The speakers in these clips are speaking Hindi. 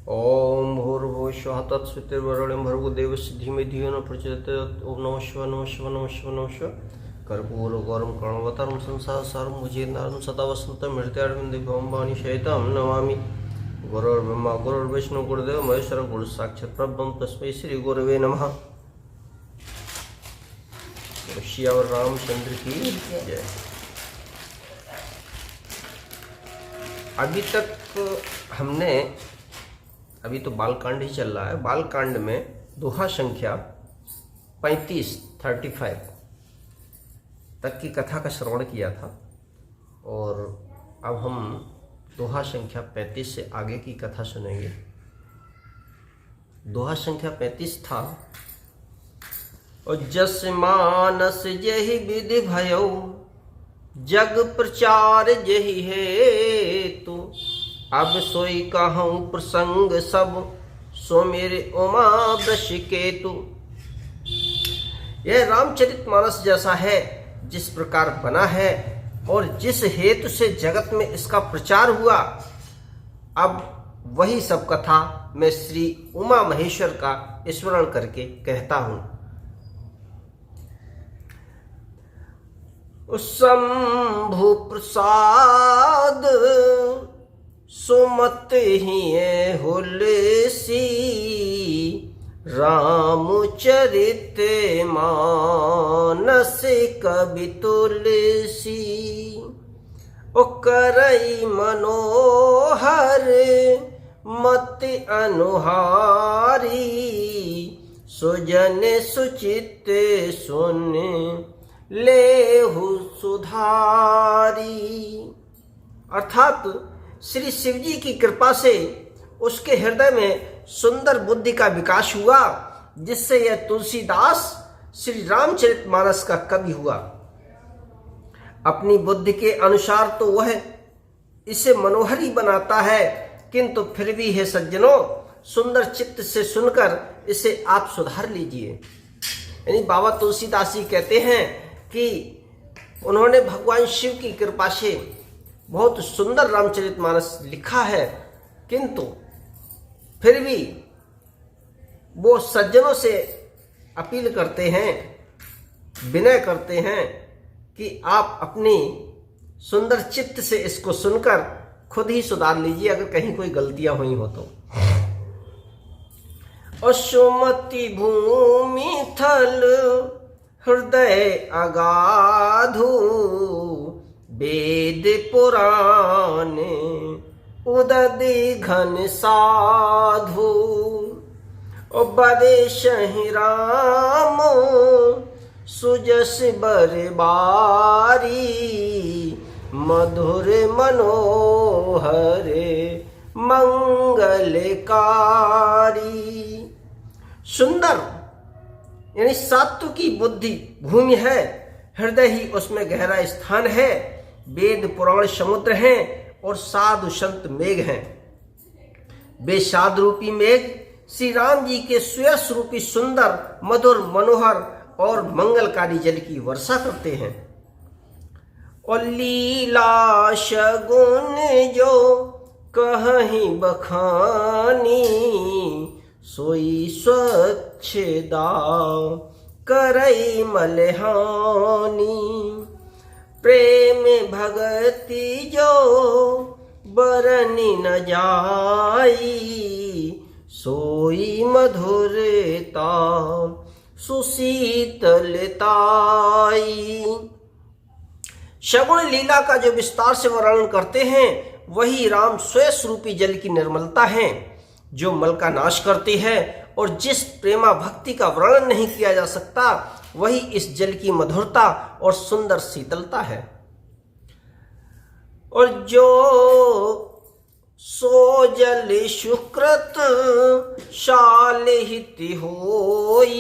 ओम भूर्भुवस्सुः तत्सवितुर्वरेण्यं भर्गो देवस्य धीमहि धियो न प्रचोदयात्। ओम नमः शिवाय नमः शिवाय नमः शिवाय नमः शिवाय। कर्पूरगौरं कर्णवतारं संसारसारं भुजगेन्द्रहारं सदा वसन्तं हृदयारविन्दे शयितं नमामि। गुरुर्ब्रह्मा गुरुर्विष्णु गुरुदेव महेश्वर गुरु साक्षात् परब्रह्म तस्मै श्री गुरवे नमः। श्यावर रामचंद्र की जय। अभी तक हमने अभी तो बालकांड ही चल रहा है। बालकांड में दोहा संख्या 35 तक की कथा का श्रवण किया था और अब हम दोहा संख्या 35 से आगे की कथा सुनेंगे। दोहा संख्या 35 था, और जस मानस जहि विधि भयो, जग प्रचार जहि हेतु, अब सोई कहूँ प्रसंग सब, सो मेरे उमा वृष केतु। यह रामचरितमानस जैसा है जिस प्रकार बना है और जिस हेतु से जगत में इसका प्रचार हुआ, अब वही सब कथा मैं श्री उमा महेश्वर का स्मरण करके कहता हूँ। शंभु प्रसाद सुमत ही हुलसी, रामचरित मानस कवि तुलसी। ओ करई मनोहर मत अनुहारी, सुजन सुचित सुन लेहु सुधारी। अर्थात श्री शिवजी की कृपा से उसके हृदय में सुंदर बुद्धि का विकास हुआ, जिससे यह तुलसीदास श्री रामचरितमानस का कवि हुआ। अपनी बुद्धि के अनुसार तो वह इसे मनोहर ही बनाता है, किंतु फिर भी है सज्जनों, सुंदर चित्त से सुनकर इसे आप सुधार लीजिए। यानी बाबा तुलसीदास जी कहते हैं कि उन्होंने भगवान शिव की कृपा से बहुत सुंदर रामचरितमानस लिखा है, किंतु फिर भी वो सज्जनों से अपील करते हैं, विनय करते हैं कि आप अपनी सुंदर चित्त से इसको सुनकर खुद ही सुधार लीजिए, अगर कहीं कोई गलतियां हुई हो तो। असुमति भूमि थल हृदय अगाधु, वेद पुराण उदधि घन साधु। ओ बदेशहि राम सुजस बरबारी, मधुर मनोहर मंगलकारी। सुंदर यानी सात्व की बुद्धि भूमि है, हृदय ही उसमें गहरा स्थान है, वेद पुराण समुद्र हैं और साधु संत मेघ हैं। वे साध रूपी मेघ श्री राम जी के सुयश रूपी सुंदर मधुर मनोहर और मंगलकारी जल की वर्षा करते हैं। और लीला शगुन जो कहीं बखानी, सोई स्वच्छ दाव करई मलहानी। प्रेम भगति जो बरनी न जाई, सोई मधुरता सुशीतलताई। शगुन लीला का जो विस्तार से वर्णन करते हैं, वही राम स्वयं रूपी जल की निर्मलता है, जो मल का नाश करती है। और जिस प्रेमा भक्ति का वर्णन नहीं किया जा सकता, वही इस जल की मधुरता और सुंदर शीतलता है। और जो सो जल सुकृत शाल हित होई,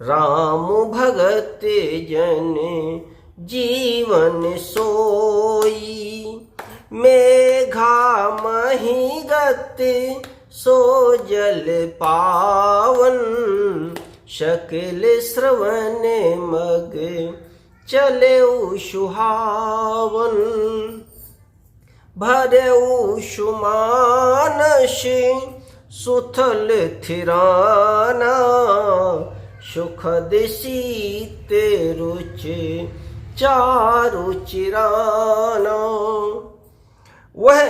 राम भगत जन जीवन सोई। मेघा मही गत सो जल पावन, शकल श्रवण मग चले सुहावन। भरऊ सुमानस सुथल थिराना सुखद सीते रुचि चारु चिराना। वह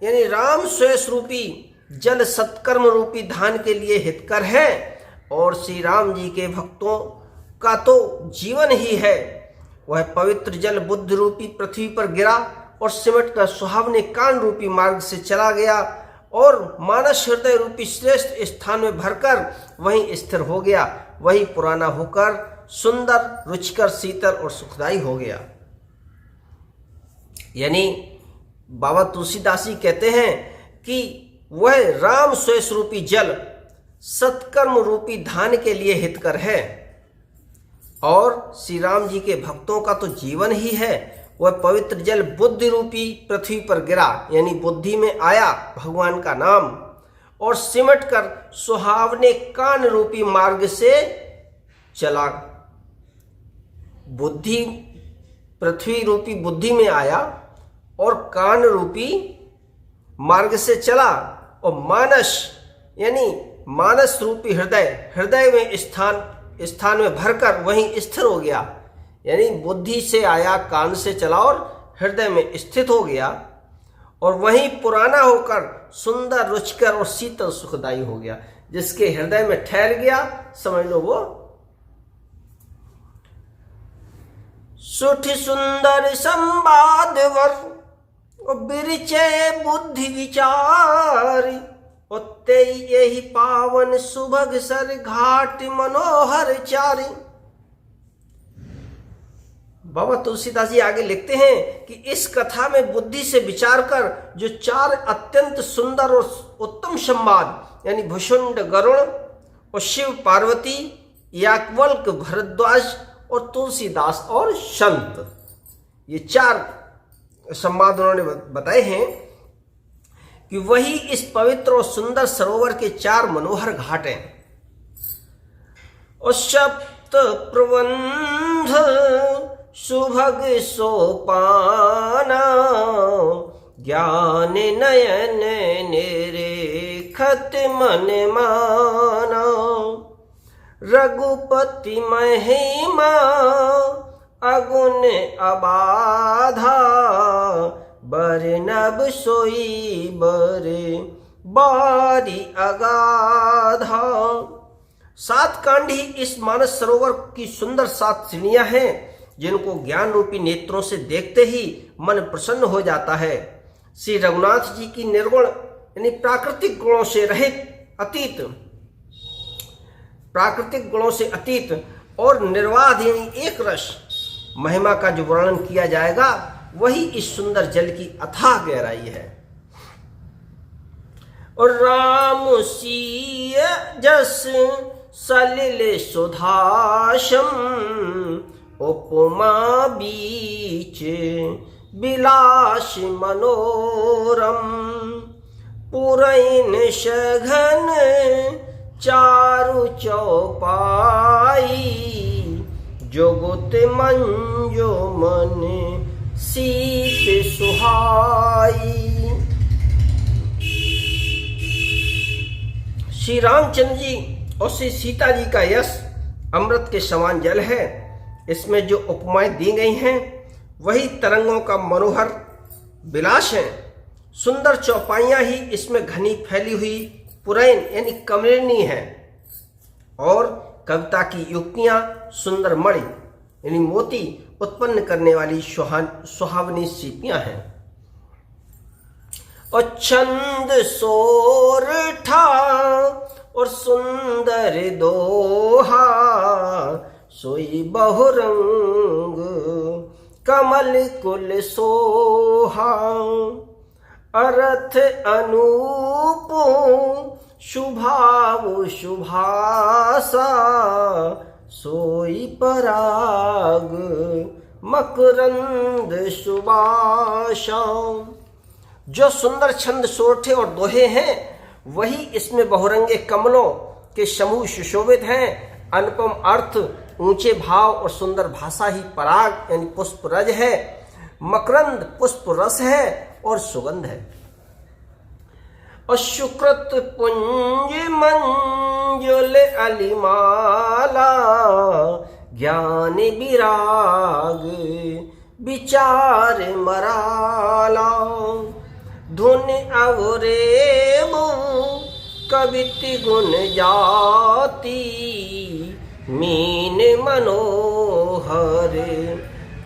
यानी राम श्वेस रूपी जल सत्कर्म रूपी धान के लिए हितकर है और श्री राम जी के भक्तों का तो जीवन ही है। वह पवित्र जल बुद्ध रूपी पृथ्वी पर गिरा और सिमट कर सुहावने कान रूपी मार्ग से चला गया और मानस हृदय रूपी श्रेष्ठ स्थान में भरकर वहीं स्थिर हो गया। वही पुराना होकर सुंदर, रुचिकर, शीतल और सुखदायी हो गया। यानी बाबा तुलसीदास जी कहते हैं कि वह राम श्वेस रूपी जल सत्कर्म रूपी धान के लिए हितकर है और श्री राम जी के भक्तों का तो जीवन ही है। वह पवित्र जल बुद्धि रूपी पृथ्वी पर गिरा, यानी बुद्धि में आया भगवान का नाम और सिमट कर सुहावने कान रूपी मार्ग से चला। बुद्धि पृथ्वी रूपी बुद्धि में आया और कान रूपी मार्ग से चला और मानस यानी मानस रूपी हृदय में स्थान में भरकर वहीं स्थिर हो गया। यानी बुद्धि से आया, कान से चला और हृदय में स्थित हो गया और वहीं पुराना होकर सुंदर, रुचिकर और शीतल सुखदायी हो गया। जिसके हृदय में ठहर गया समझ लो वो सुठ सुंदर संवाद वर बिरचे बुद्धि विचार उत्ते यही पावन सुभग सर घाट मनोहर चारी। बाबा तुलसीदास जी आगे लिखते हैं कि इस कथा में बुद्धि से विचार कर जो चार अत्यंत सुंदर और उत्तम संवाद यानी भुषुंड गरुण और शिव पार्वती, याज्ञवल्क्य भरद्वाज और तुलसीदास और संत, ये चार संवाद उन्होंने बताए हैं कि वही इस पवित्र और सुंदर सरोवर के चार मनोहर घाट हैं। और सप्त प्रबंध सुभग सोपाना ज्ञान नयन निरेखत मन माना रघुपति महिमा अगुण अबाधा बरनब सोई बर बारी अगाधा। सात कांडी इस मानस सरोवर की सुंदर सात सीढ़ियां हैं जिनको ज्ञान रूपी नेत्रों से देखते ही मन प्रसन्न हो जाता है। श्री रघुनाथ जी की निर्गुण यानी प्राकृतिक गुणों से रहित अतीत और निर्वाध यानी एक रस महिमा का जो वर्णन किया जाएगा वही इस सुंदर जल की अथाह गहराई है। और राम सीय जस सलिल सुधाशम उपमा बीच बिलास मनोरम पुरैन सघन चारु चौपाई जोगुत मंजो मन सीत सुहाई। श्री रामचंद्र जी और श्री सीता जी का यश अमृत के समान जल है। इसमें जो उपमाएं दी गई हैं वही तरंगों का मनोहर विलास है। सुंदर चौपाइयां ही इसमें घनी फैली हुई पुरैन यानी कमलिनी है और कविता की युक्तियां सुंदर मणि यानी मोती उत्पन्न करने वाली सुहावनी सीपियां हैं। और छंद सोरठा और सुंदर दोहा सोई बहुरंग कमल कुल सोहा अर्थ अनूप शुभाव शुभासा सोई पराग मकरंद सुबाशा। जो सुंदर छंद सोरठे और दोहे हैं वही इसमें बहुरंगे कमलों के समूह सुशोभित हैं। अनुपम अर्थ, ऊंचे भाव और सुंदर भाषा ही पराग यानी पुष्प रज है। मकरंद पुष्प रस है और सुगंध है। और सुकृत पुंज मंजुल अलिमाला, ज्ञान विराग विचार मराला, धुन अवरेब कविति गुण जाति, मीन मनोहर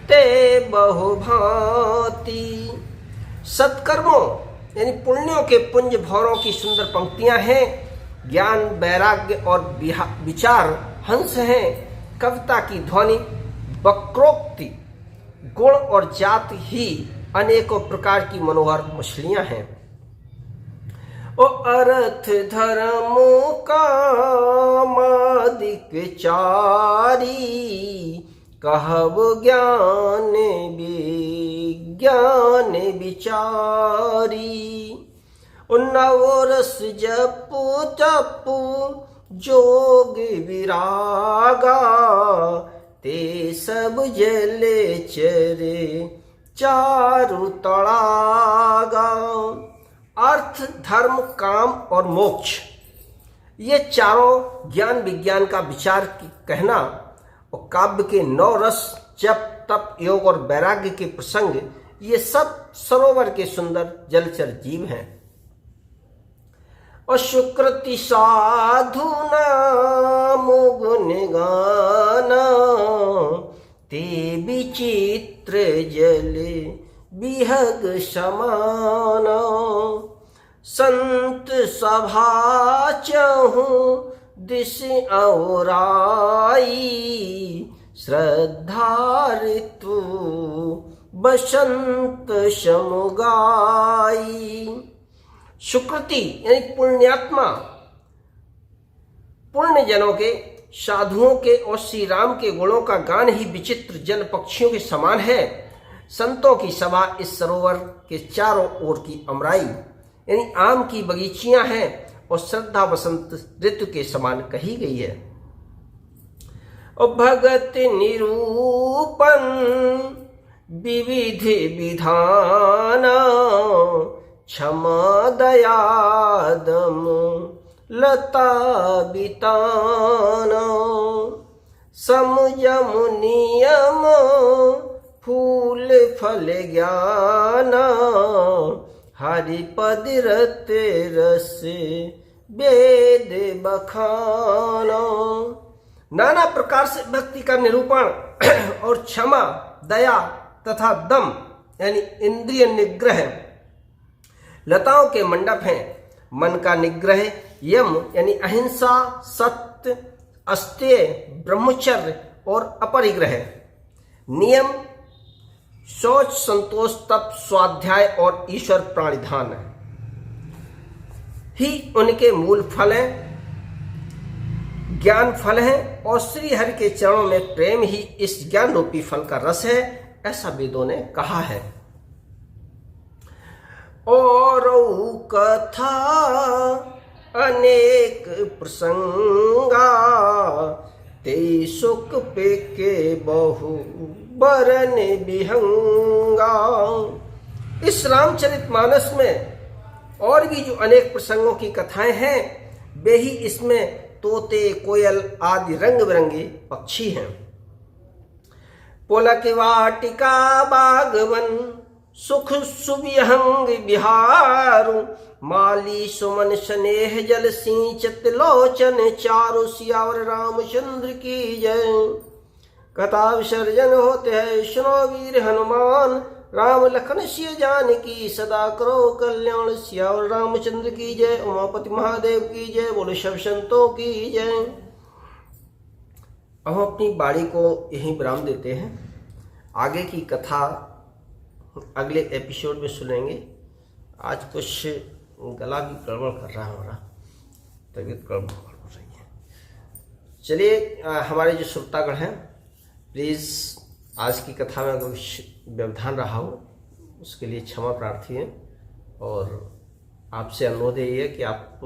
ते बहुभांति। सत्कर्मों यानी पुण्यों के पुंज भौरों की सुंदर पंक्तियां हैं, ज्ञान वैराग्य और विचार हंस हैं, कविता की ध्वनि वक्रोक्ति गुण और जाति ही अनेकों प्रकार की मनोहर मछलियां हैं। ओ अर्थ धर्म कामादिक चारी, कहब ज्ञान विज्ञान विचारी। नवरस जप तप जोग विरागा, ते सब जले चरे चारु तड़ागा। अर्थ धर्म काम और मोक्ष, ये चारों ज्ञान विज्ञान का विचार कहना और काव्य के 9 रस जप तप योग और वैराग्य के प्रसंग, ये सब सरोवर के सुंदर जलचर जीव हैं। और सुकृति साधु नाम गुण गाना, ते विचित्र जल विहग समाना। संत सभा चहूँ दिश औराई, श्रद्धा ऋतु बसंत समुगाई। सुकृति यानी पुण्यात्मा, पुण्य जनों के साधुओं के और श्री राम के गुणों का गान ही विचित्र जल पक्षियों के समान है। संतों की सभा इस सरोवर के चारों ओर की अमराई यानी आम की बगीचियां हैं और श्रद्धा बसंत ऋतु के समान कही गई है। और भगत निरूपण विविध विधाना, क्षमा दयादम लता बिताना। समजम नियम फूल फल ज्ञाना, हरिपद रत रस वेद बखाना। नाना प्रकार से भक्ति का निरूपण और क्षमा दया तथा दम यानी इंद्रिय निग्रह लताओं के मंडप हैं। मन का निग्रह यम यानी अहिंसा सत्य अस्तेय ब्रह्मचर्य और अपरिग्रह। नियम शौच संतोष तप स्वाध्याय और ईश्वर प्राणिधान ही उनके मूल फल हैं, ज्ञान फल है। और श्री हरि के चरणों में प्रेम ही इस ज्ञान रूपी फल का रस है, ऐसा वेदों ने कहा है। और कथा अनेक प्रसंगा, ते सुख पे के बहु बरन विहंगा। इस रामचरितमानस में और भी जो अनेक प्रसंगों की कथाएं हैं, वे ही इसमें तोते कोयल आदि रंग बिरंगे पक्षी हैं। पुलक वाटिका बागवन सुख सुविहंग बिहारु, माली सुमन स्नेह जल सिंचत लोचन चारु। सियावर रामचंद्र की जय। कथा विसर्जन होते हैं सुनो वीर हनुमान, राम लखन सिय जानकी सदा करो कल्याण। सियावर रामचंद्र की जय। उमापति महादेव की जय। बोले सब संतों की जय। हम अपनी बाड़ी को यहीं विराम देते हैं। आगे की कथा अगले एपिसोड में सुनेंगे। आज कुछ गला भी गड़बड़ कर रहा है, हमारा तबीयत गड़बड़ हो रही है। चलिए हमारे जो श्रोतागण हैं, प्लीज़ आज की कथा में अगर व्यवधान रहा हो उसके लिए क्षमा प्रार्थी हैं। और आपसे अनुरोध यही है कि आप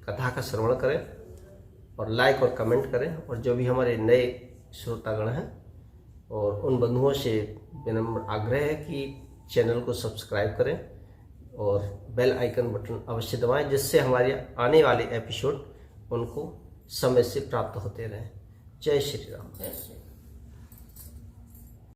कथा का श्रवण करें और लाइक और कमेंट करें। और जो भी हमारे नए श्रोतागण हैं और उन बंधुओं से विनम्र आग्रह है कि चैनल को सब्सक्राइब करें और बेल आइकन बटन अवश्य दबाएं, जिससे हमारे आने वाले एपिसोड उनको समय से प्राप्त होते रहें। जय श्री राम। जय श्री राम।